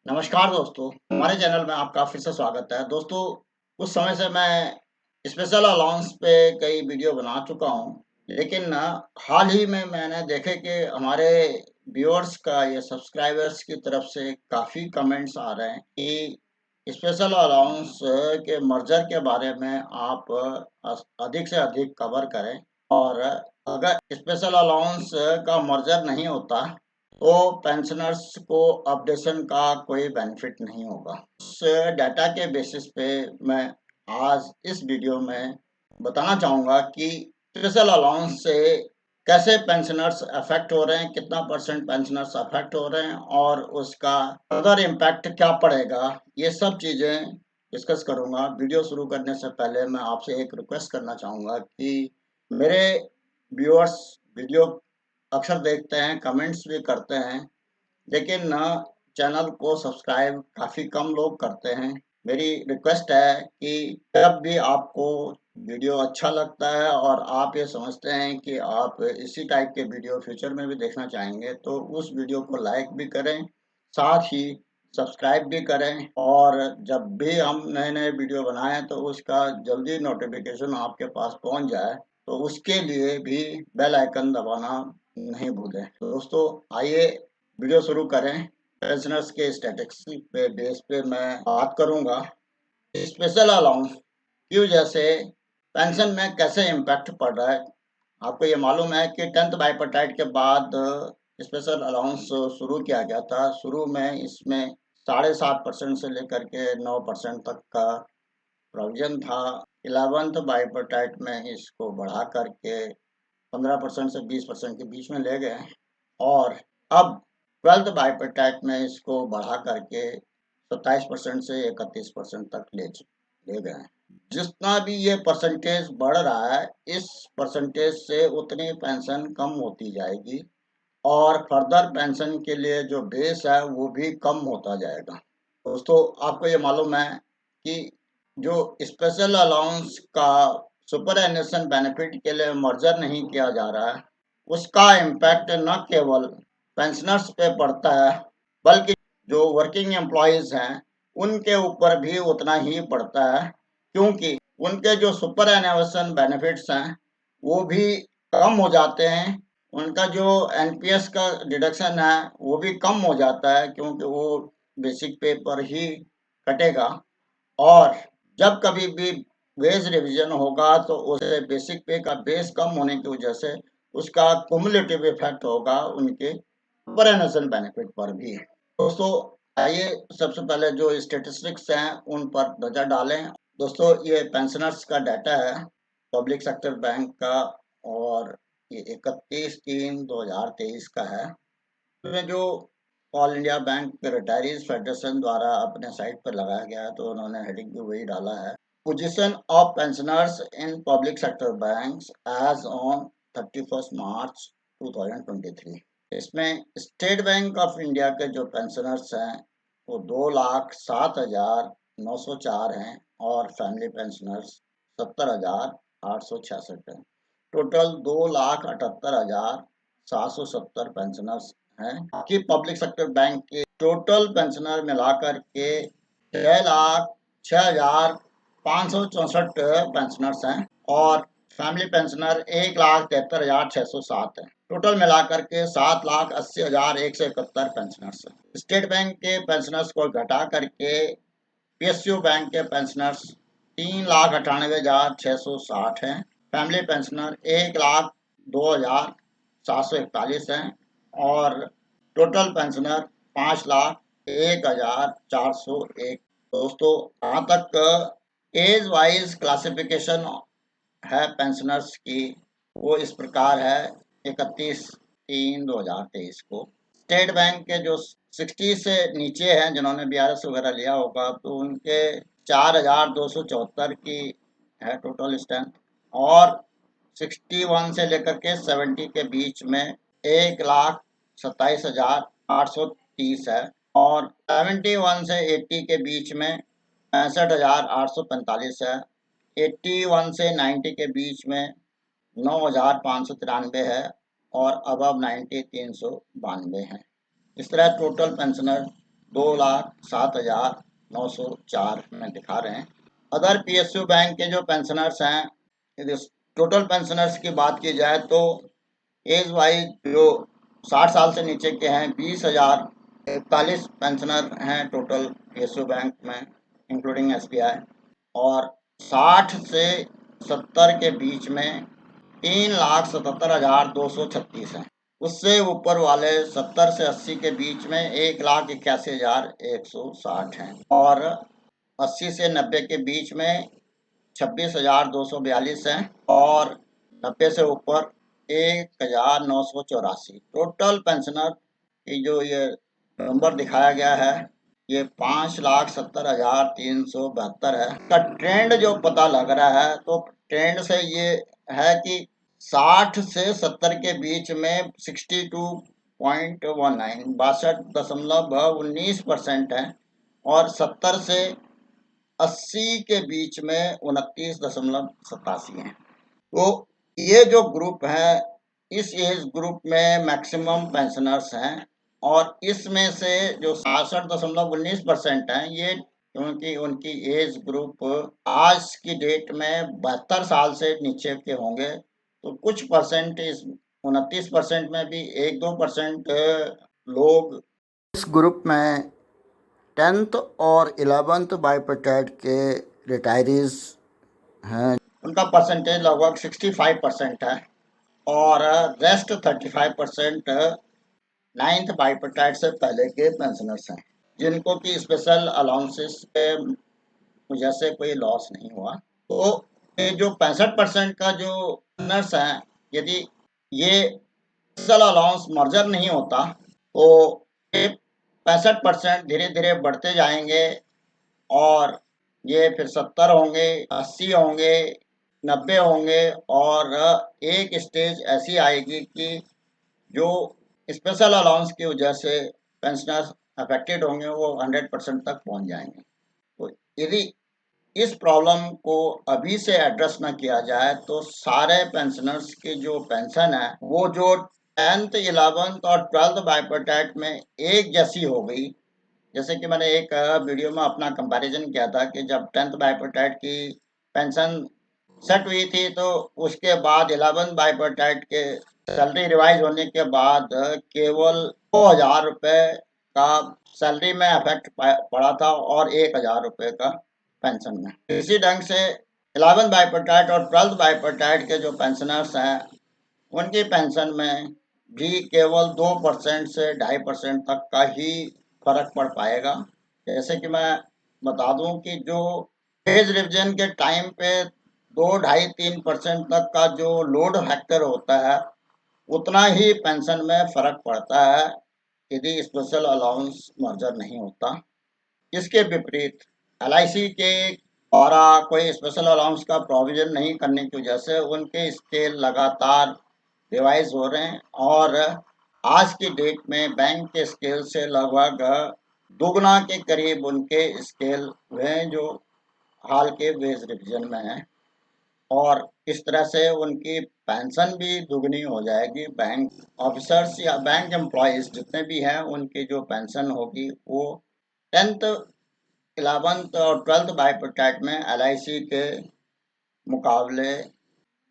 नमस्कार दोस्तों, हमारे चैनल में आपका फिर से स्वागत है। दोस्तों, कुछ समय से मैं स्पेशल अलाउंस पे कई वीडियो बना चुका हूँ, लेकिन ना हाल ही में मैंने देखे कि हमारे व्यूअर्स का या सब्सक्राइबर्स की तरफ से काफ़ी कमेंट्स आ रहे हैं कि स्पेशल अलाउंस के मर्जर के बारे में आप अधिक से अधिक कवर करें और अगर स्पेशल अलाउंस का मर्जर नहीं होता तो पेंशनर्स को अपडेशन का कोई बेनिफिट नहीं होगा। उस डाटा के बेसिस पे मैं आज इस वीडियो में बताना चाहूँगा कि स्पेशल अलाउंस से कैसे पेंशनर्स अफेक्ट हो रहे हैं, कितना परसेंट पेंशनर्स अफेक्ट हो रहे हैं और उसका अदर इम्पैक्ट क्या पड़ेगा, ये सब चीज़ें डिस्कस करूँगा। वीडियो शुरू करने से पहले मैं आपसे एक रिक्वेस्ट करना चाहूँगा कि मेरे व्यूअर्स वीडियो अक्सर देखते हैं, कमेंट्स भी करते हैं, लेकिन ना चैनल को सब्सक्राइब काफ़ी कम लोग करते हैं। मेरी रिक्वेस्ट है कि जब भी आपको वीडियो अच्छा लगता है और आप ये समझते हैं कि आप इसी टाइप के वीडियो फ्यूचर में भी देखना चाहेंगे, तो उस वीडियो को लाइक भी करें, साथ ही सब्सक्राइब भी करें और जब भी हम नए-नए वीडियो बनाएँ तो उसका जल्दी नोटिफ़िकेशन आपके पास पहुँच जाए, तो उसके लिए भी बेल आइकन दबाना नहीं भूलें। तो दोस्तों, आइए वीडियो शुरू करें। पेंशनर्स के स्टैटिस्टिक्स पे बेस पे मैं बात करूँगा। स्पेशल अलाउंस की वजह से पेंशन में कैसे इम्पैक्ट पड़ रहा है। आपको ये मालूम है कि 10th बाइफरटाइट के बाद स्पेशल अलाउंस शुरू किया गया था। शुरू में इसमें 7.5% से लेकर के 9% तक का प्रोविज़न था। 11th बाइफरटाइट में इसको बढ़ा कर के 15% से 20% के बीच में ले गए और अब 12th बाइफरटाइट में इसको बढ़ा करके 27% से 31% तक ले गए हैं। जितना भी ये परसेंटेज बढ़ रहा है, इस परसेंटेज से उतनी पेंशन कम होती जाएगी और फर्दर पेंशन के लिए जो बेस है वो भी कम होता जाएगा। दोस्तों, आपको ये मालूम है कि जो स्पेशल अलाउंस का सुपरएन्युएशन बेनिफिट के लिए मर्जर नहीं किया जा रहा है, उसका इम्पैक्ट न केवल पेंशनर्स पे पड़ता है, बल्कि जो वर्किंग एम्प्लॉइज़ हैं, उनके ऊपर भी उतना ही पड़ता है, क्योंकि उनके जो सुपरएन्युएशन बेनिफिट्स हैं, वो भी कम हो जाते हैं। उनका जो एनपीएस का डिडक्शन है, वो भी कम हो जाता है क्योंकि वो बेसिक पे पर ही कटेगा और जब कभी भी वेज रिवीजन होगा तो उसे बेसिक पे का बेस कम होने की वजह से उसका कुमुलेटिव इफेक्ट होगा उनके सुपरएन्युएशन बेनिफिट पर भी। दोस्तों, आइए सबसे पहले जो स्टैटिस्टिक्स हैं उन पर नज़र डालें। दोस्तों, ये पेंशनर्स का डाटा है पब्लिक सेक्टर बैंक का और ये 31/3/2023 का है। इसमें जो all India bank retirees federation द्वारा अपने साइट पर लगाया गया है, तो उन्होंने हेडिंग भी वही डाला है। Position of pensioners in public sector banks as on 31 March 2023। इसमें स्टेट बैंक ऑफ इंडिया के जो पेंशनर्स हैं वो 2,07,904 हैं और फैमिली पेंशनर्स 70,866 हैं। टोटल 2,78,770 पेंशनर्स हैं कि पब्लिक सेक्टर बैंक के टोटल पेंशनर मिलाकर के 6,06,564 पेंशनर्स हैं और फैमिली पेंशनर 1,73,607 है। टोटल मिलाकर के 7,80,171 पेंशनर्स हैं। स्टेट बैंक के पेंशनर्स को घटा करके पीएसयू बैंक के पेंशनर्स 3,98,660 हैं। फैमिली पेंशनर 1,02,741 हैं और टोटल पेंशनर 5,01,401। दोस्तों, यहाँ तक एज वाइज क्लासिफिकेशन है पेंशनर्स की, वो इस प्रकार है 31/3/2023 को। स्टेट बैंक के जो 60 से नीचे हैं जिन्होंने बीआरएस वगैरह लिया होगा, तो उनके 4,274 की है टोटल स्ट्रेंथ और 61 से लेकर के 70 के बीच में 1,27,830 है और 71 से 80 के बीच में 65,845 है। 81 से 90 के बीच में 9,593 है और अबव 90 392 हैं। इस तरह टोटल पेंशनर 2,07,904 में दिखा रहे हैं। अदर पीएसयू बैंक के जो पेंशनर्स हैं, यदि टोटल पेंशनर्स की बात की जाए तो एज वाइज जो 60 साल से नीचे के हैं 20,041 पेंशनर हैं टोटल पीएसयू बैंक में, इंक्लूडिंग एसबीआई। और 60 से 70 के बीच में 3,77,236 हैं। उससे ऊपर वाले 70 से 80 के बीच में 1,81,160 हैं। और 80 से 90 के बीच में 26,242 हैं। और 90 से ऊपर 1,984। टोटल पेंशनर की जो ये नंबर दिखाया गया है ये 5,70,372 है। का ट्रेंड जो पता लग रहा है तो ट्रेंड से ये है कि 60 से 70 के बीच में 62.19 है। और 70 से 80 के बीच में 29.87 है। तो ये जो ग्रुप है, इस एज ग्रुप में मैक्सिमम पेंशनर्स हैं। और इसमें से जो 66.19% हैं, ये क्योंकि उनकी एज ग्रुप आज की डेट में 72 साल से नीचे के होंगे, तो कुछ परसेंट इस 29% में भी 1-2% लोग इस ग्रुप में 10th और 11th बाइफरकेट के रिटायरीज हैं। उनका परसेंटेज लगभग 65% है। और रेस्ट 35% 9th बाइफरकेट से पहले के पेंशनर्स हैं, जिनको कि स्पेशल अलाउंसेस के वजह से कोई लॉस नहीं हुआ। तो ये जो 65% का जो पेंशनर्स हैं, यदि ये स्पेशल अलाउंस मर्जर नहीं होता तो ये 65% धीरे धीरे बढ़ते जाएंगे। और ये फिर 70 होंगे, 80 होंगे, 90 होंगे। और एक स्टेज ऐसी आएगी कि जो स्पेशल अलाउंस की वजह से पेंशनर्स अफेक्टेड होंगे वो 100% तक पहुंच जाएंगे। तो यदि इस प्रॉब्लम को अभी से एड्रेस ना किया जाए तो सारे पेंशनर्स की जो पेंशन है वो जो 10th, 11th और 12th बाइफरकेट में एक जैसी हो गई। जैसे कि मैंने एक वीडियो में अपना कंपैरिजन किया था कि जब 10th बाइफरकेट की पेंशन सेट हुई थी तो उसके बाद 11th बाइफरकेट के सैलरी रिवाइज होने के बाद केवल 2,000 रुपये का सैलरी में इफेक्ट पड़ा था और 1,000 रुपये का पेंशन में। इसी ढंग से 11th बाइफरकेट और 12th बाइफरकेट के जो पेंशनर्स हैं उनकी पेंशन में भी केवल 2% से 2.5% तक का ही फर्क पड़ पाएगा। जैसे कि मैं बता दूं कि जो एज रिविजन के टाइम पे 2-2.5-3% तक का जो लोड फैक्टर होता है उतना ही पेंशन में फर्क पड़ता है यदि स्पेशल अलाउंस मर्जर नहीं होता। इसके विपरीत एलआईसी के द्वारा कोई स्पेशल अलाउंस का प्रोविजन नहीं करने की वजह से उनके स्केल लगातार रिवाइज हो रहे हैं। और आज की डेट में बैंक के स्केल से लगभग दुगना के करीब उनके स्केल हैं जो हाल के वेज रिविजन में हैं। और इस तरह से उनकी पेंशन भी दुगनी हो जाएगी। बैंक ऑफिसर्स या बैंक एम्प्लॉयज जितने भी हैं उनकी जो पेंशन होगी वो 10th, 11th और 12th बाइफरकेट में एलआईसी के मुकाबले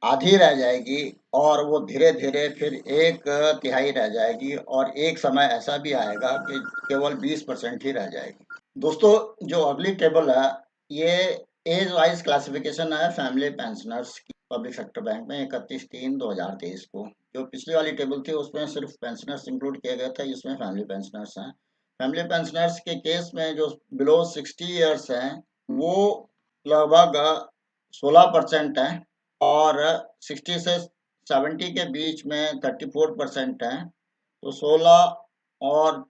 आधी रह जाएगी। और वो धीरे धीरे फिर 1/3 रह जाएगी। और एक समय ऐसा भी आएगा कि केवल 20% ही रह जाएगी। दोस्तों, जो अगली टेबल है ये एज वाइज क्लासिफिकेशन है फैमिली पेंशनर्स की पब्लिक सेक्टर बैंक में 31/3/2023 को। जो पिछली वाली टेबल थी उसमें सिर्फ पेंशनर्स इंक्लूड किए गए थे, इसमें फैमिली पेंशनर्स हैं। फैमिली पेंशनर्स के केस में जो बिलो 60 ईयर्स हैं वो लगभग 16% हैं। और 60 से 70 के बीच में 34% हैं। तो 16 और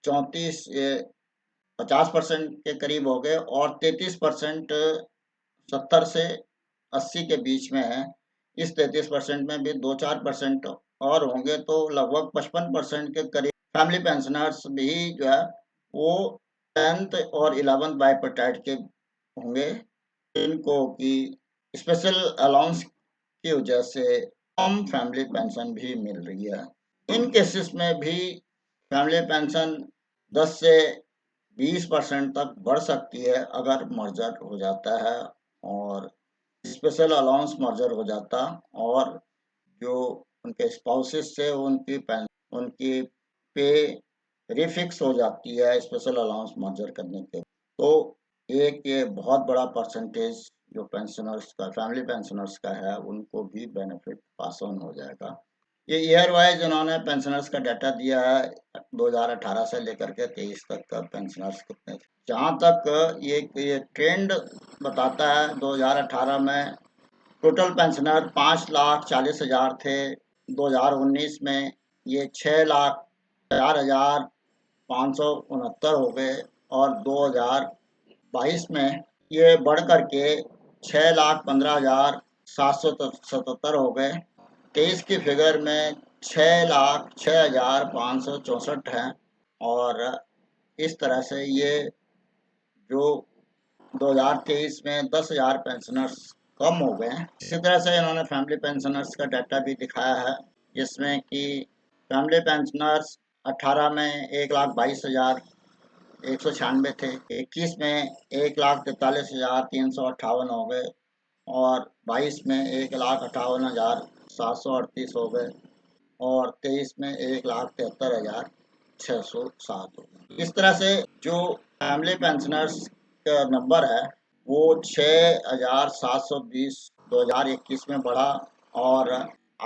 34 50% के करीब हो गए। और 33% 70 से 80 के बीच में है। इस 33% में भी 2-4% और होंगे तो लगभग 55% के करीब फैमिली पेंशनर्स भी जो है वो 10th और 11th बाइफरकेट के होंगे, इनको कि स्पेशल अलाउंस की वजह से कम फैमिली पेंशन भी मिल रही है। इन केसेस में भी फैमिली पेंशन 10 से 20% तक बढ़ सकती है अगर मर्जर हो जाता है और स्पेशल अलाउंस मर्जर हो जाता और जो उनके स्पाउसेस से उनकी पे रिफिक्स हो जाती है स्पेशल अलाउंस मर्जर करने के, तो एक ये बहुत बड़ा परसेंटेज जो पेंशनर्स का, फैमिली पेंशनर्स का है, उनको भी बेनिफिट पास ऑन हो जाएगा। ये ईयर वाइज उन्होंने पेंशनर्स का डाटा दिया है, 2018 से लेकर के 23 तक का पेंशनर्स कितने थे। जहाँ तक ये ट्रेंड बताता है, 2018 में टोटल पेंशनर 5,40,000 थे। 2019 में ये 6,04,569 हो गए और 2022 में ये बढ़ कर के 6,15,777 हो गए। 23 की फिगर में 6,06,564 हैं और इस तरह से ये जो 2023 में 10,000 पेंशनर्स कम हो गए हैं। इसी तरह से इन्होंने फैमिली पेंशनर्स का डाटा भी दिखाया है, जिसमें कि फैमिली पेंशनर्स 18 में 1,22,196 थे, 21 में 1,43,358 हो गए और 22 में 1,58,738 हो गए और 23 में 1,73,607 हो गए। इस तरह से जो फैमिली पेंशनर्स का नंबर है वो 6,720 2021 में बढ़ा और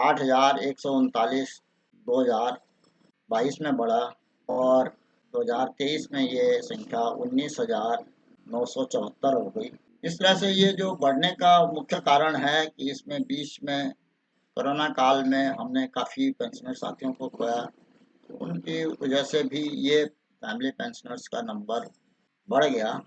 8,139 2022 में बढ़ा और 2023 में ये संख्या 19,974 हो गई। इस तरह से ये जो बढ़ने का मुख्य कारण है कि इसमें बीच में कोरोना काल में हमने काफ़ी पेंशनर साथियों को खोया, उनकी वजह से भी ये फैमिली पेंशनर्स का नंबर बढ़ गया।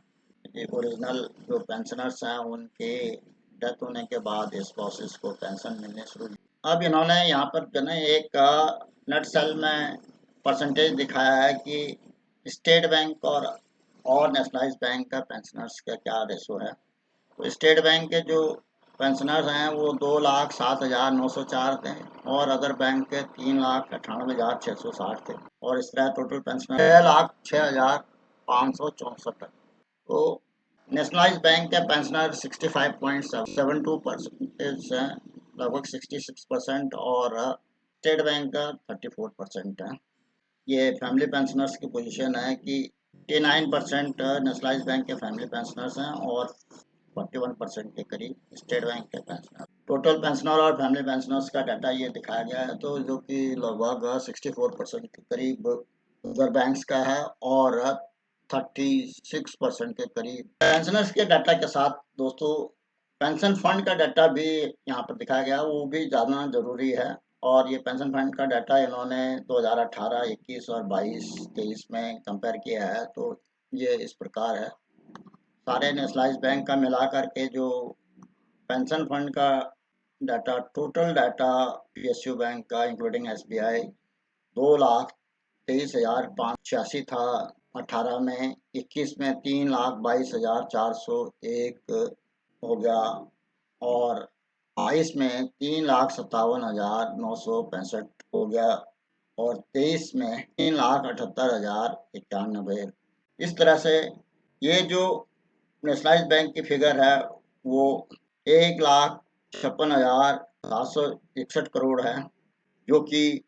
ये ओरिजिनल जो पेंशनर्स हैं उनके डेथ होने के बाद स्पाउसेस को पेंशन मिलने शुरू हुई। अब इन्होंने यहाँ पर जो है एक नट सेल में परसेंटेज दिखाया है कि स्टेट बैंक और नेशनलाइज बैंक का पेंशनर्स का क्या रेशो है। तो स्टेट बैंक के जो पेंशनर्स हैं वो 2,07,904 थे और अदर बैंक के 3,98,660 थे और इस तरह टोटल पेंशनर 6,06,564 है। तो नेशनलाइज बैंक के पेंशनर 65.72% हैं, लगभग 66% और स्टेट बैंक का 34% है। ये फैमिली पेंशनर्स की पोजीशन है कि 89% नेशनलाइज बैंक के फैमिली पेंशनर्स हैं और 41% के करीब स्टेट बैंक के पेंशनर। टोटल पेंशनर और फैमिली पेंशनर्स का डाटा ये दिखाया गया है, तो जो कि लगभग 64% के करीब अदर बैंक्स का है और 36% के करीब पेंशनर्स के डाटा के साथ दोस्तों पेंशन फंड का डाटा भी यहाँ पर दिखाया गया, वो भी जानना जरूरी है। और ये पेंशन फंड का डाटा इन्होंने 2018, 21 और 22-23 में कंपेयर किया है, तो ये इस प्रकार है। सारे नेशनलाइज बैंक का मिलाकर के जो पेंशन फंड का data, total data PSU bank का इंक्लूडिंग एसबीआई 2,23,586 था 18 में, 21 में 3,22,401 हो गया और 22 में 3,57,965 हो गया और 23 में 3,78,091। इस तरह से ये जो नेशनलाइज बैंक की फिगर है वो 1,56,761 करोड़ है, जो कि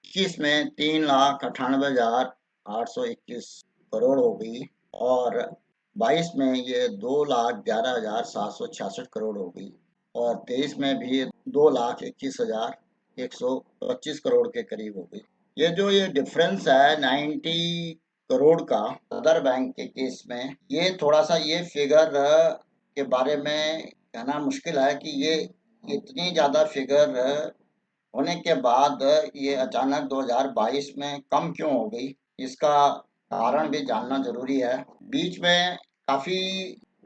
21 में 3,98,821 करोड़ हो गई और 22 में ये 2,11,766 करोड़ हो गई और 23 में भी 2,21,125 करोड़ के करीब हो गई। ये डिफरेंस है 90 करोड़ का अदर बैंक के केस में, ये थोड़ा सा ये फिगर के बारे में कहना मुश्किल है कि ये इतनी ज़्यादा फिगर होने के बाद ये अचानक 2022 में कम क्यों हो गई, इसका कारण भी जानना जरूरी है। बीच में काफ़ी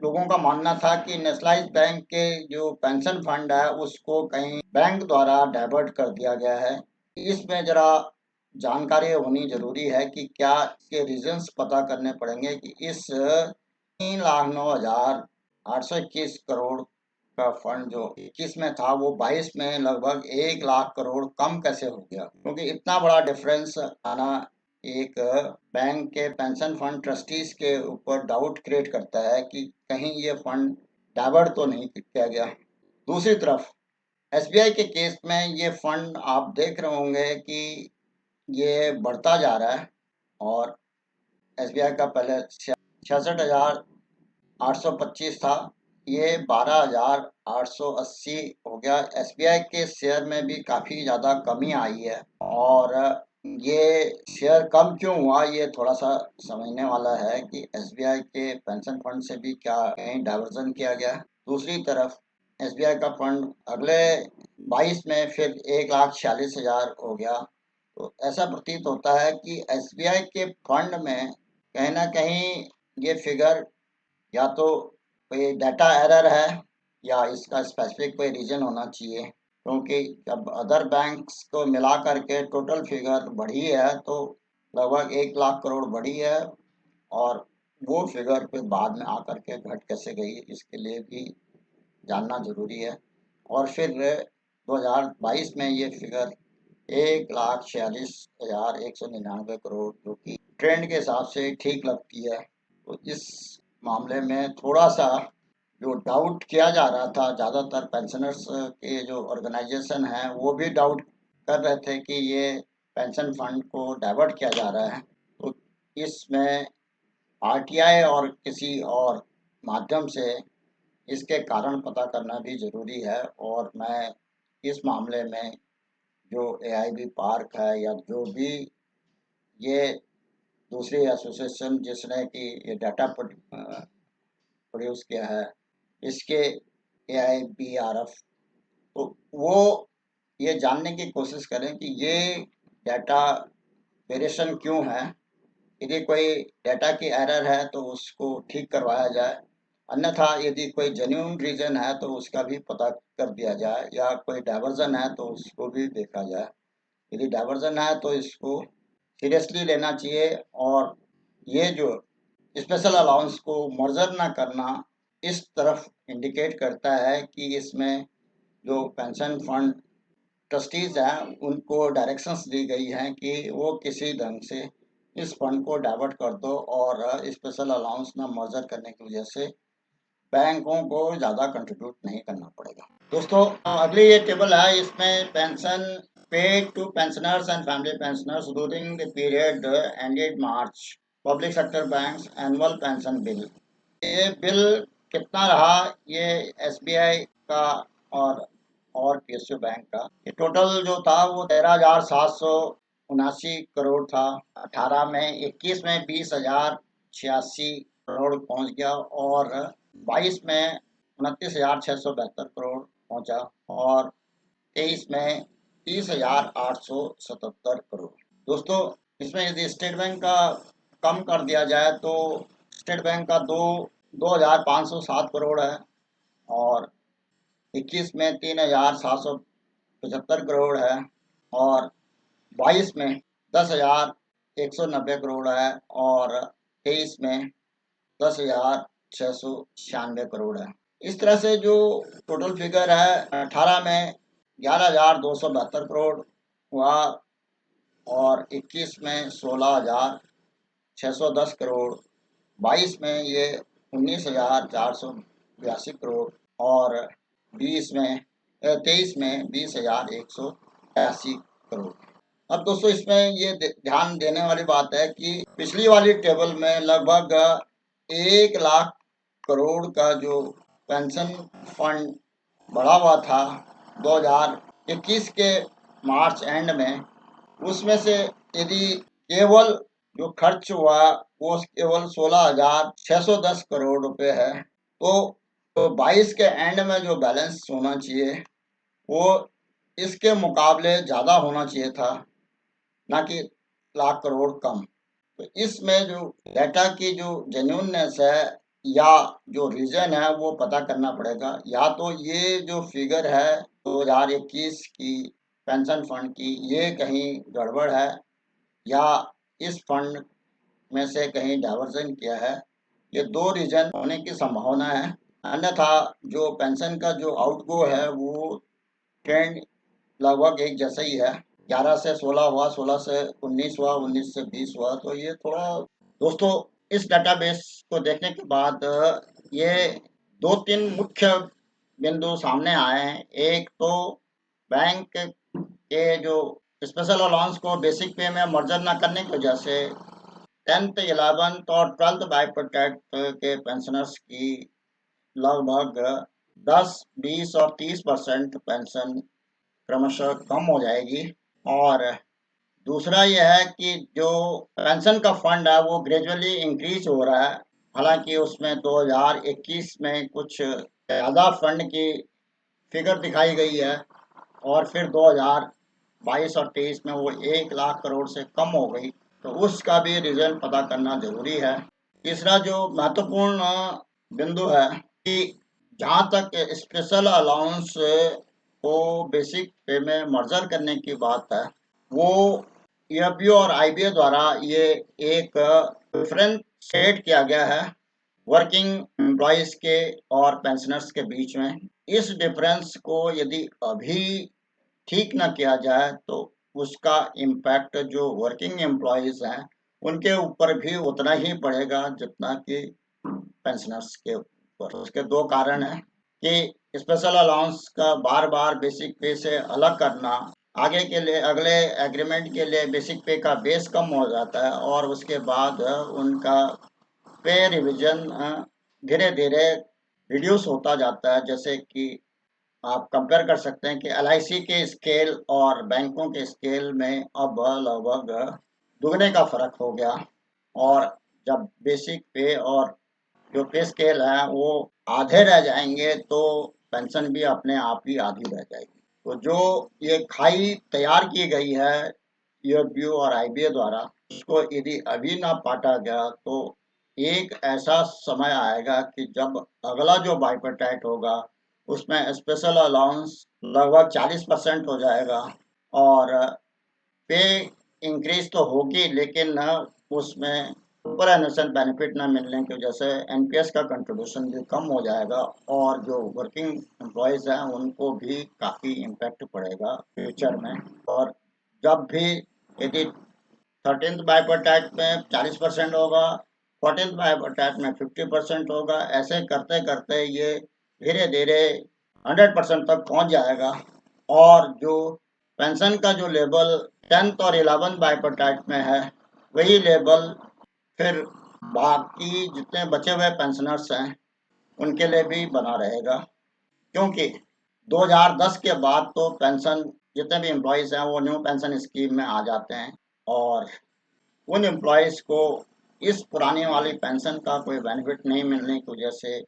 लोगों का मानना था कि नेशनलाइज बैंक के जो पेंशन फंड है उसको कहीं बैंक द्वारा डाइवर्ट कर दिया गया है। इसमें जरा जानकारी होनी जरूरी है कि क्या इसके रीजंस पता करने पड़ेंगे कि इस 3,09,821 करोड़ का फंड जो 21 में था वो 22 में लगभग 1 लाख करोड़ कम कैसे हो गया, क्योंकि इतना बड़ा डिफरेंस आना एक बैंक के पेंशन फंड ट्रस्टीज के ऊपर डाउट क्रिएट करता है कि कहीं ये फंड डाइवर्ट तो नहीं किया गया। दूसरी तरफ एसबीआई के केस में ये फंड आप देख रहे होंगे कि ये बढ़ता जा रहा है और एसबीआई का पहले 66,825 था, ये 12,880 हो गया। एसबीआई के शेयर में भी काफ़ी ज़्यादा कमी आई है और ये शेयर कम क्यों हुआ, ये थोड़ा-सा समझने वाला है कि एसबीआई के पेंशन फंड से भी क्या कहीं डायवर्जन किया गया है। दूसरी तरफ एसबीआई का फंड अगले 22 में फिर 1,46,000 हो गया। तो ऐसा प्रतीत होता है कि एसबीआई के फंड में कहीं न कहीं ये फिगर या तो कोई डाटा एरर है या इसका स्पेसिफिक कोई रीज़न होना चाहिए, क्योंकि जब अदर बैंक्स को मिला कर के टोटल फिगर बढ़ी है तो लगभग 1 लाख करोड़ बढ़ी है और वो फिगर फिर बाद में आकर के घट कैसे गई, इसके लिए भी जानना ज़रूरी है। और फिर 2022 में ये फिगर 1,46,199 करोड़, जो कि ट्रेंड के हिसाब से ठीक लगती है। तो इस मामले में थोड़ा-सा जो डाउट किया जा रहा था, ज़्यादातर पेंशनर्स के जो ऑर्गेनाइजेशन हैं, वो भी डाउट कर रहे थे कि ये पेंशन फंड को डाइवर्ट किया जा रहा है। तो इसमें आरटीआई और किसी और माध्यम से इसके कारण पता करना भी ज़रूरी है और मैं इस मामले में जो एआईबी पार्क है या जो भी ये दूसरी एसोसिएशन जिसने कि ये डाटा प्रोड्यूस किया है, इसके एआईबीआरएफ, तो वो ये जानने की कोशिश करें कि ये डाटा वेरिएशन क्यों है। यदि कोई डाटा की एरर है तो उसको ठीक करवाया जाए, अन्यथा यदि कोई जेन्युइन रीज़न है तो उसका भी पता कर दिया जाए, या कोई डायवर्जन है तो उसको भी देखा जाए। यदि डायवर्जन है तो इसको सीरियसली लेना चाहिए और ये जो स्पेशल अलाउंस को मर्जर ना करना इस तरफ इंडिकेट करता है कि इसमें जो पेंशन फंड ट्रस्टीज हैं उनको डायरेक्शंस दी गई हैं कि वो किसी ढंग से इस फंड को डाइवर्ट कर दो और स्पेशल अलाउंस ना मर्जर करने की वजह से बैंकों को ज़्यादा कंट्रीब्यूट नहीं करना पड़ेगा। दोस्तों, अगली ये टेबल है, इसमें pension paid to pensioners and family pensioners during the period ended March, public sector banks annual pension bill. ये बिल कितना रहा, ये एसबीआई का और पीएसयू बैंक का ये टोटल जो था वो 13,779 करोड़ था। 18 में, 21 में 20,086 करोड़ पहुंच गया और 22 में 29,672 करोड़ पहुंचा और 23 में 30,877 करोड़। दोस्तों, इसमें यदि स्टेट बैंक का कम कर दिया जाए तो स्टेट बैंक का 2,507 करोड़ है और 21 में 3,775 करोड़ है और 22 में 10,190 करोड़ है और 23 में 10,696 करोड़ है। इस तरह से जो टोटल फिगर है, 18 में 11,272 करोड़ हुआ और 21 में 16,610 करोड़, 22 में ये 19,482 करोड़ और 23 में 20,182 करोड़। अब दोस्तों, इसमें ये ध्यान देने वाली बात है कि पिछली वाली टेबल में लगभग 1 लाख करोड़ का जो पेंशन फंड बढ़ा हुआ था 2021 के मार्च एंड में, उसमें से यदि केवल जो खर्च हुआ वो केवल 16,610 करोड़ रुपए है, तो 22 के एंड में जो बैलेंस होना चाहिए वो इसके मुकाबले ज़्यादा होना चाहिए था, ना कि लाख करोड़ कम। तो इसमें जो डाटा की जो जेन्युइननेस है या जो रीज़न है वो पता करना पड़ेगा। या तो ये जो फिगर है 2021 की पेंशन फंड की, ये कहीं गड़बड़ है या इस फंड में से कहीं डायवर्जन किया है। ये 2 रीज़न होने की संभावना है। अन्यथा जो पेंशन का जो आउटगो है वो ट्रेंड लगभग एक जैसा ही है। 11 से 16 हुआ, 16 से 19 हुआ, 19 से 20 हुआ। तो ये थोड़ा दोस्तों इस डेटाबेस को देखने के बाद ये 2-3 मुख्य बिंदु सामने आए हैं। एक तो बैंक के जो स्पेशल अलाउंस को बेसिक पे में मर्जर ना करने की वजह से 10th, 11th और 12th बाइप्रोटेक्ट के पेंशनर्स की लगभग 10, 20 और 30% पेंशन क्रमशः कम हो जाएगी। और दूसरा यह है कि जो पेंशन का फंड है वो ग्रेजुअली इंक्रीज हो रहा है। हालांकि उसमें 2021 में कुछ ज़्यादा फंड की फिगर दिखाई गई है और फिर 2022 और 23 में वो 1 लाख करोड़ से कम हो गई। तो उसका भी रीज़न पता करना ज़रूरी है। तीसरा जो महत्वपूर्ण बिंदु है कि जहाँ तक स्पेशल अलाउंस को बेसिक पे में मर्जर करने की बात है, वो ईएफबीओ और आईबीए द्वारा ये एक डिफरेंस सेट किया गया है वर्किंग एम्प्लॉयज के और पेंशनर्स के बीच में। इस डिफरेंस को यदि अभी ठीक ना किया जाए तो उसका इम्पैक्ट जो वर्किंग एम्प्लॉयज हैं उनके ऊपर भी उतना ही पड़ेगा जितना कि पेंशनर्स के ऊपर। उसके दो कारण हैं कि स्पेशल अलाउंस का बार बार बेसिक पे से अलग करना आगे के लिए अगले एग्रीमेंट के लिए बेसिक पे का बेस कम हो जाता है और उसके बाद उनका पे रिवीजन धीरे धीरे रिड्यूस होता जाता है। जैसे कि आप कंपेयर कर सकते हैं कि एलआईसी के स्केल और बैंकों के स्केल में अब लगभग दुगने का फर्क हो गया। और जब बेसिक पे और जो पे स्केल है वो आधे रह जाएंगे तो पेंशन भी अपने आप ही आधी रह जाएगी। तो जो ये खाई तैयार की गई है ईएफबीओ और आईबीए द्वारा, इसको यदि अभी ना पाटा गया तो एक ऐसा समय आएगा कि जब अगला जो बाइपेटाइट होगा उसमें स्पेशल अलाउंस लगभग 40% हो जाएगा और पे इंक्रीज तो होगी लेकिन उसमें सुपर एनुअल बेनिफिट न मिलने की वजह से एनपीएस का कंट्रीब्यूशन भी कम हो जाएगा और जो वर्किंग एम्प्लॉयज हैं उनको भी काफ़ी इम्पैक्ट पड़ेगा फ्यूचर में। और जब भी यदि 13th बाइपर्टाइट में 40% होगा, 14th बाइपर्टाइट में 50% होगा, ऐसे करते करते ये धीरे धीरे 100% तक पहुंच जाएगा। और जो पेंशन का जो लेवल 10th और 11th बाइपर्टाइट में है वही लेवल फिर बाकी जितने बचे हुए पेंशनर्स हैं उनके लिए भी बना रहेगा। क्योंकि 2010 के बाद तो पेंशन जितने भी एम्प्लॉयज़ हैं वो न्यू पेंशन स्कीम में आ जाते हैं और उन एम्प्लॉयज़ को इस पुरानी वाली पेंशन का कोई बेनिफिट नहीं मिलने की वजह से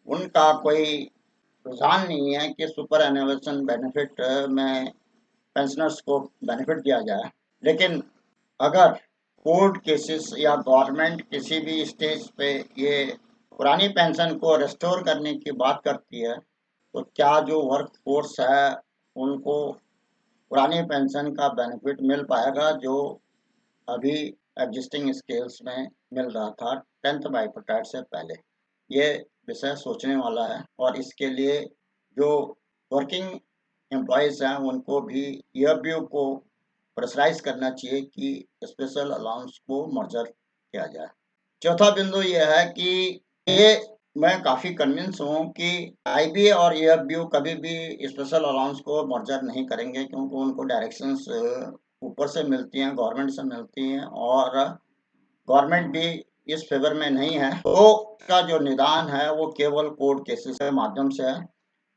उनका कोई रुझान नहीं है कि सुपर एनुअल बेनिफिट में पेंशनर्स को बेनिफिट दिया जाए। लेकिन अगर कोर्ट केसेस या गवर्नमेंट किसी भी स्टेज पे ये पुरानी पेंशन को रिस्टोर करने की बात करती है तो क्या जो वर्क फोर्स है उनको पुरानी पेंशन का बेनिफिट मिल पाएगा जो अभी एग्जिस्टिंग स्केल्स में मिल रहा था 10th बाइपर्टाइट से पहले। ये विषय सोचने वाला है और इसके लिए जो वर्किंग एम्प्लॉयज़ हैं उनको भी ईएफबीओ को प्रेशराइज करना चाहिए कि स्पेशल अलाउंस को मर्जर किया जाए। चौथा बिंदु ये है कि ये मैं काफ़ी कन्विंस हूँ कि आईबीए और ईएफबीओ कभी भी स्पेशल अलाउंस को मर्जर नहीं करेंगे क्योंकि उनको डायरेक्शंस ऊपर से मिलती हैं, गवर्नमेंट से मिलती हैं और गवर्नमेंट भी इस फेवर में नहीं है। तो का जो निदान है वो केवल कोर्ट केसेस के माध्यम से है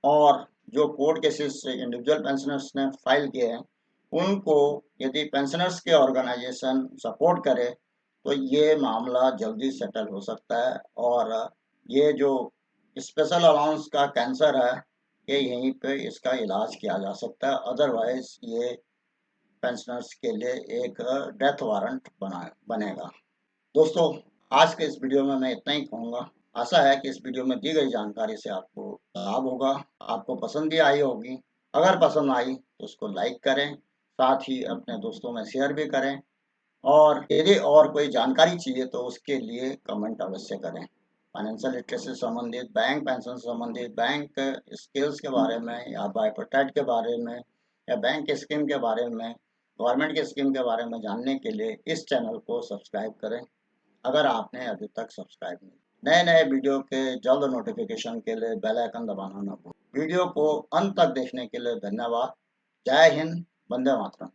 और जो कोर्ट केसेस इंडिविजुअल पेंशनर्स ने फाइल किए हैं उनको यदि पेंशनर्स के ऑर्गेनाइजेशन सपोर्ट करे तो ये मामला जल्दी सेटल हो सकता है और ये जो स्पेशल अलाउंस का कैंसर है ये यहीं पे इसका इलाज किया जा सकता है। अदरवाइज ये पेंशनर्स के लिए एक डेथ वारंट बनेगा। दोस्तों आज के इस वीडियो में मैं इतना ही कहूँगा। आशा है कि इस वीडियो में दी गई जानकारी से आपको लाभ होगा, आपको पसंद भी आई होगी। अगर पसंद आई तो उसको लाइक करें, साथ ही अपने दोस्तों में शेयर भी करें और यदि और कोई जानकारी चाहिए तो उसके लिए कमेंट अवश्य करें। फाइनेंशियल लिटरेसी से संबंधित, बैंक पेंशन से संबंधित, बैंक स्किल्स के बारे में या बाइपर्टाइट के बारे में या बैंक स्कीम के बारे में गवर्नमेंट की स्कीम के बारे में जानने के लिए इस चैनल को सब्सक्राइब करें, अगर आपने अभी तक सब्सक्राइब नहीं। नए-नए वीडियो के जल्द नोटिफ़िकेशन के लिए बेल आइकन दबाना ना भूलें। वीडियो को अंत तक देखने के लिए धन्यवाद। जय हिंद, वंदे मातरम।